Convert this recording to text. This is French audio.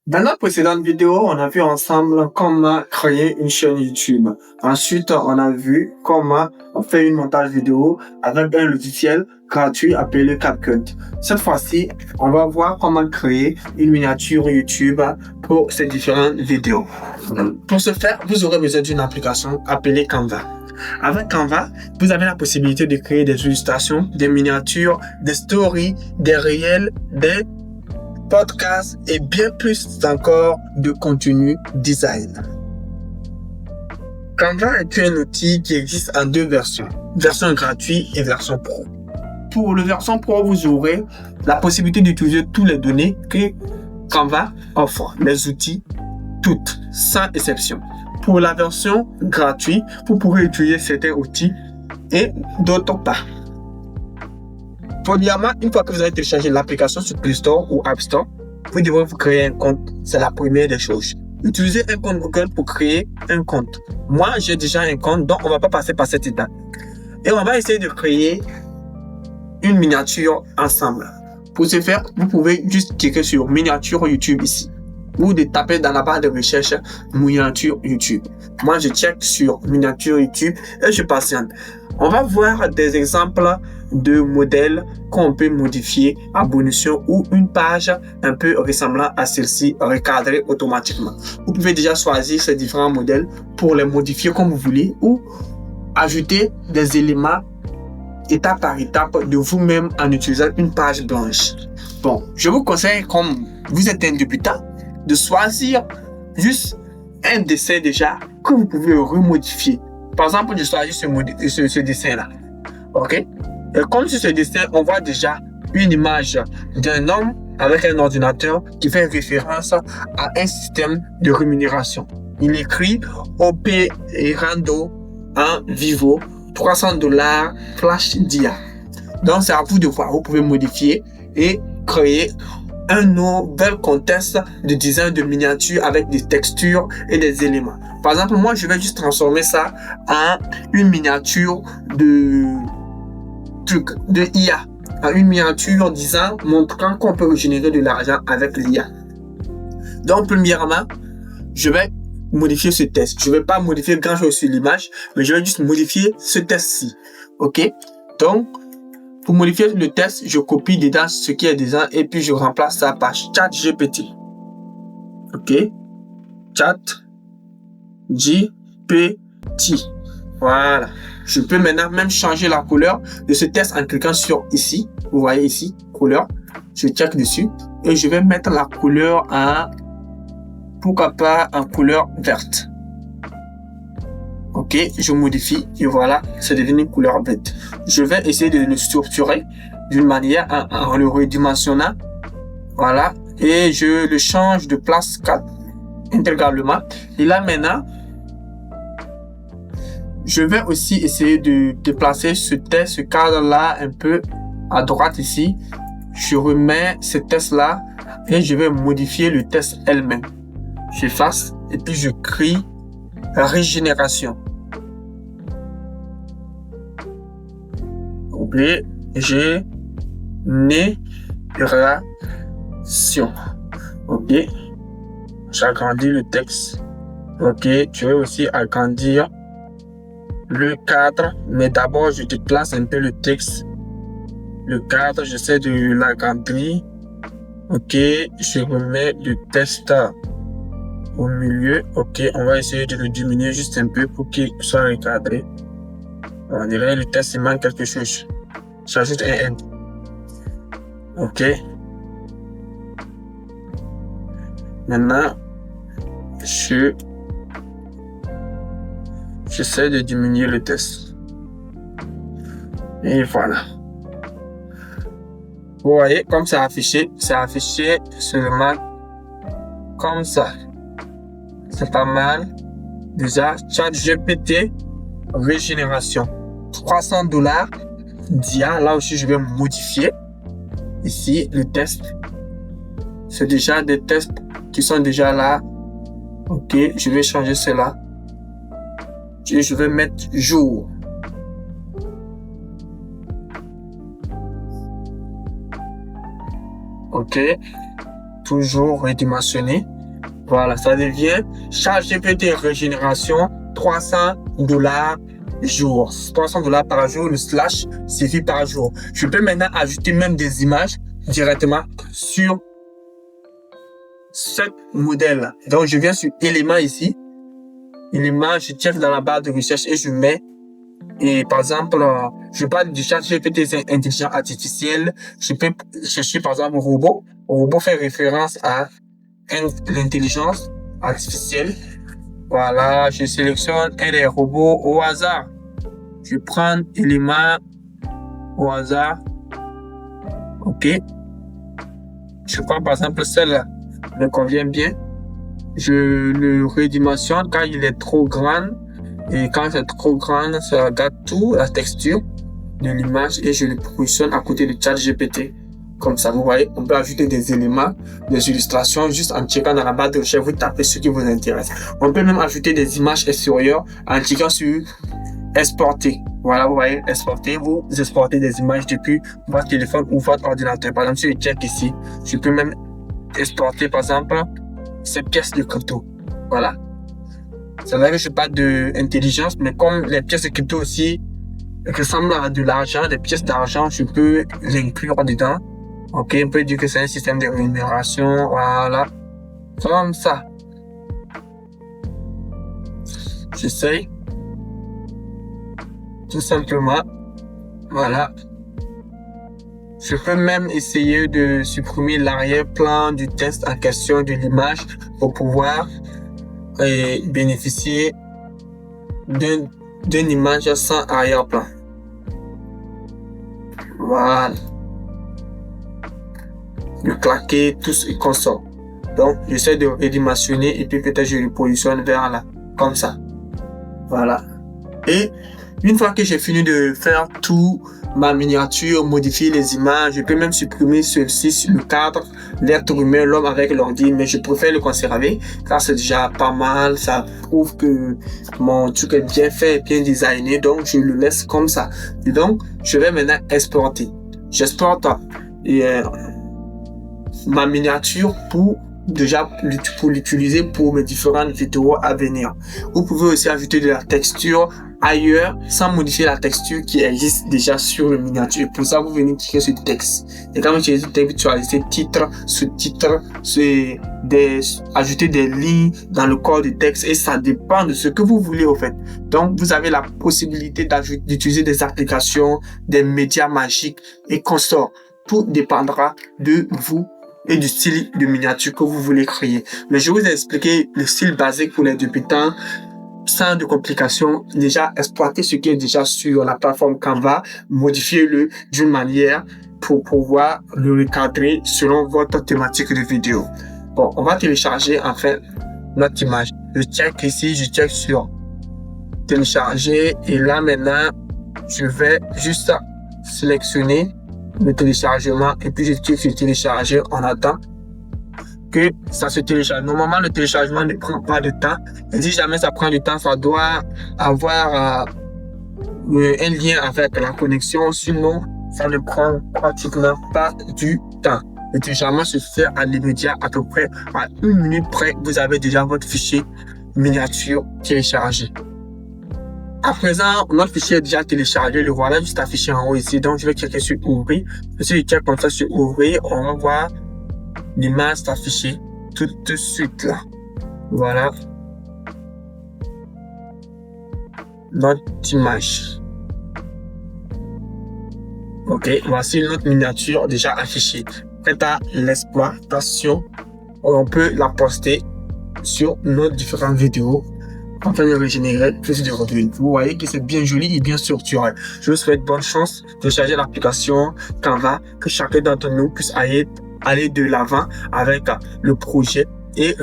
Dans notre précédente vidéo, on a vu ensemble comment créer une chaîne YouTube. Ensuite, on a vu comment faire une montage vidéo avec un logiciel gratuit appelé CapCut. Cette fois-ci, on va voir comment créer une miniature YouTube pour ces différentes vidéos. Pour ce faire, vous aurez besoin d'une application appelée Canva. Avec Canva, vous avez la possibilité de créer des illustrations, des miniatures, des stories, des réels, des podcasts et bien plus encore de contenu design. Canva est un outil qui existe en deux versions, version gratuite et version pro. Pour la version pro, vous aurez la possibilité d'utiliser toutes les données que Canva offre, les outils, toutes, sans exception. Pour la version gratuite, vous pourrez utiliser certains outils et d'autres pas. Premièrement, une fois que vous avez téléchargé l'application sur Play Store ou App Store, vous devrez vous créer un compte. C'est la première des choses. Utilisez un compte Google pour créer un compte. Moi, j'ai déjà un compte, donc on ne va pas passer par cette étape. Et on va essayer de créer une miniature ensemble. Pour ce faire, vous pouvez juste cliquer sur miniature YouTube ici. Ou de taper dans la barre de recherche miniature YouTube. Moi, je check sur miniature YouTube et je patiente. On va voir des exemples de modèles qu'on peut modifier à bonus ou une page un peu ressemblant à celle-ci recadrée automatiquement. Vous pouvez déjà choisir ces différents modèles pour les modifier comme vous voulez ou ajouter des éléments étape par étape de vous-même en utilisant une page blanche. Bon, je vous conseille, comme vous êtes un débutant, de choisir juste un dessin déjà que vous pouvez remodifier. Par exemple, je choisis ce dessin-là. OK? Et comme sur ce dessin, on voit déjà une image d'un homme avec un ordinateur qui fait référence à un système de rémunération. Il écrit Operando en Vivo, $300 Flash Dia. Donc, c'est à vous de voir. Vous pouvez modifier et créer un nouvel contexte de design de miniature avec des textures et des éléments. Par exemple, moi, je vais juste transformer ça en une miniature de IA. En une miniature disant, montrant qu'on peut générer de l'argent avec l'IA. Donc, premièrement, je vais modifier ce texte. Je ne vais pas modifier grand chose sur l'image, mais je vais juste modifier ce texte-ci. OK? Donc, pour modifier le texte, je copie dedans ce qui est dedans et puis je remplace ça par ChatGPT. OK? ChatGPT. Voilà. Je peux maintenant même changer la couleur de ce texte en cliquant sur ici. Vous voyez ici, couleur. Je check dessus et je vais mettre la couleur en, pourquoi pas, en couleur verte. OK, je modifie et voilà, c'est devenu une couleur verte. Je vais essayer de le structurer d'une manière en le redimensionnant. Voilà, et je le change de place 4 intégralement. Et là maintenant, je vais aussi essayer de déplacer ce texte, ce cadre-là un peu à droite ici. Je remets ce texte-là et je vais modifier le texte elle-même. J'efface et puis je crie régénération. Régénération. OK. J'agrandis le texte. OK. Tu veux aussi agrandir le cadre. Mais d'abord, je déplace un peu le texte. Le cadre, j'essaie de l'agrandir. OK. Je remets le texte au milieu. OK. On va essayer de le diminuer juste un peu pour qu'il soit recadré. On dirait le texte, il manque quelque chose. J'ajoute un N. OK. Maintenant, j'essaie de diminuer le texte. Et voilà. Vous voyez, comme c'est affiché seulement comme ça. C'est pas mal. Déjà, ChatGPT, régénération. $300 Dia. Là aussi, je vais modifier. Ici, le test. C'est déjà des tests qui sont déjà là. OK, je vais changer cela. Et je vais mettre jour. OK. toujours redimensionner. Voilà, ça devient ChatGPT régénération $300 jour. $300 par jour, le slash suffit par jour. Je peux maintenant ajouter même des images directement sur ce modèle. Donc, je viens sur éléments ici. Éléments, je check dans la barre de recherche et je mets. Et par exemple, je parle du ChatGPT, c'est intelligence artificielle. Je peux chercher par exemple robot. Robot fait référence à l'intelligence artificielle. Voilà, je sélectionne un des robots au hasard. Je prends élément au hasard. Ok. Je prends par exemple celle-là. Me convient bien. Je le redimensionne quand il est trop grand. Et quand c'est trop grand, ça regarde tout, la texture de l'image et je le positionne à côté de ChatGPT. Comme ça, vous voyez, on peut ajouter des éléments, des illustrations juste en checkant dans la barre de recherche, vous tapez ce qui vous intéresse. On peut même ajouter des images extérieures en cliquant sur exporter. Voilà, vous voyez, exporter, vous exportez des images depuis votre téléphone ou votre ordinateur. Par exemple, si je check ici, je peux même exporter, par exemple, ces pièces de crypto. Voilà. C'est vrai que je parle d'intelligence, mais comme les pièces de crypto aussi ressemblent à de l'argent, des pièces d'argent, je peux l'inclure dedans. Ok, on peut dire que c'est un système de rémunération, voilà. Comme ça. J'essaye. Tout simplement. Voilà. Je peux même essayer de supprimer l'arrière-plan du texte en question de l'image pour pouvoir bénéficier d'une image sans arrière-plan. Voilà. Le claquer, tout ce qu'on sort. Donc, j'essaie de redimensionner et puis peut-être je le positionne vers là. Comme ça. Voilà. Et une fois que j'ai fini de faire tout, ma miniature, modifier les images, je peux même supprimer celle-ci, le cadre, l'être humain, l'homme avec l'ordi, mais je préfère le conserver car c'est déjà pas mal, ça prouve que mon truc est bien fait, bien designé, donc je le laisse comme ça. Et donc, je vais maintenant exporter. J'exporte ma miniature pour l'utiliser pour mes différentes vidéos à venir. Vous pouvez aussi ajouter de la texture ailleurs sans modifier la texture qui existe déjà sur le miniature. Pour ça, vous venez cliquer sur texte. Et quand vous utilisez le texte, vous choisissez titre, sous-titre, ajouter des lignes dans le corps du texte et ça dépend de ce que vous voulez au fait. Donc, vous avez la possibilité d'utiliser des applications, des médias magiques et consorts. Tout dépendra de vous et du style de miniature que vous voulez créer. Mais je vous ai expliqué le style basique pour les débutants, sans de complications. Déjà, exploiter ce qui est déjà sur la plateforme Canva, modifiez-le d'une manière pour pouvoir le recadrer selon votre thématique de vidéo. Bon, on va télécharger en fait notre image. Je check ici, je check sur télécharger et là maintenant, je vais juste sélectionner le téléchargement et puis je clique sur télécharger. On attend que ça se télécharge. Normalement, le téléchargement ne prend pas de temps. Et si jamais ça prend du temps, ça doit avoir un lien avec la connexion. Sinon, ça ne prend pratiquement pas du temps. Le téléchargement se fait à l'immédiat, à peu près à 1 minute près. Vous avez déjà votre fichier miniature téléchargé. À présent, notre fichier est déjà téléchargé. Le voilà juste affiché en haut ici. Donc, je vais cliquer sur ouvrir. Si je clique comme ça sur ouvrir, on va voir l'image s'afficher tout de suite là. Voilà. Notre image. Ok, voici notre miniature déjà affichée. Prête à l'exploitation. On peut la poster sur nos différentes vidéos afin de régénérer plus de revenus. Vous voyez que c'est bien joli et bien structuré. Je vous souhaite bonne chance de charger l'application Canva, que chacun d'entre nous puisse aller de l'avant avec le projet et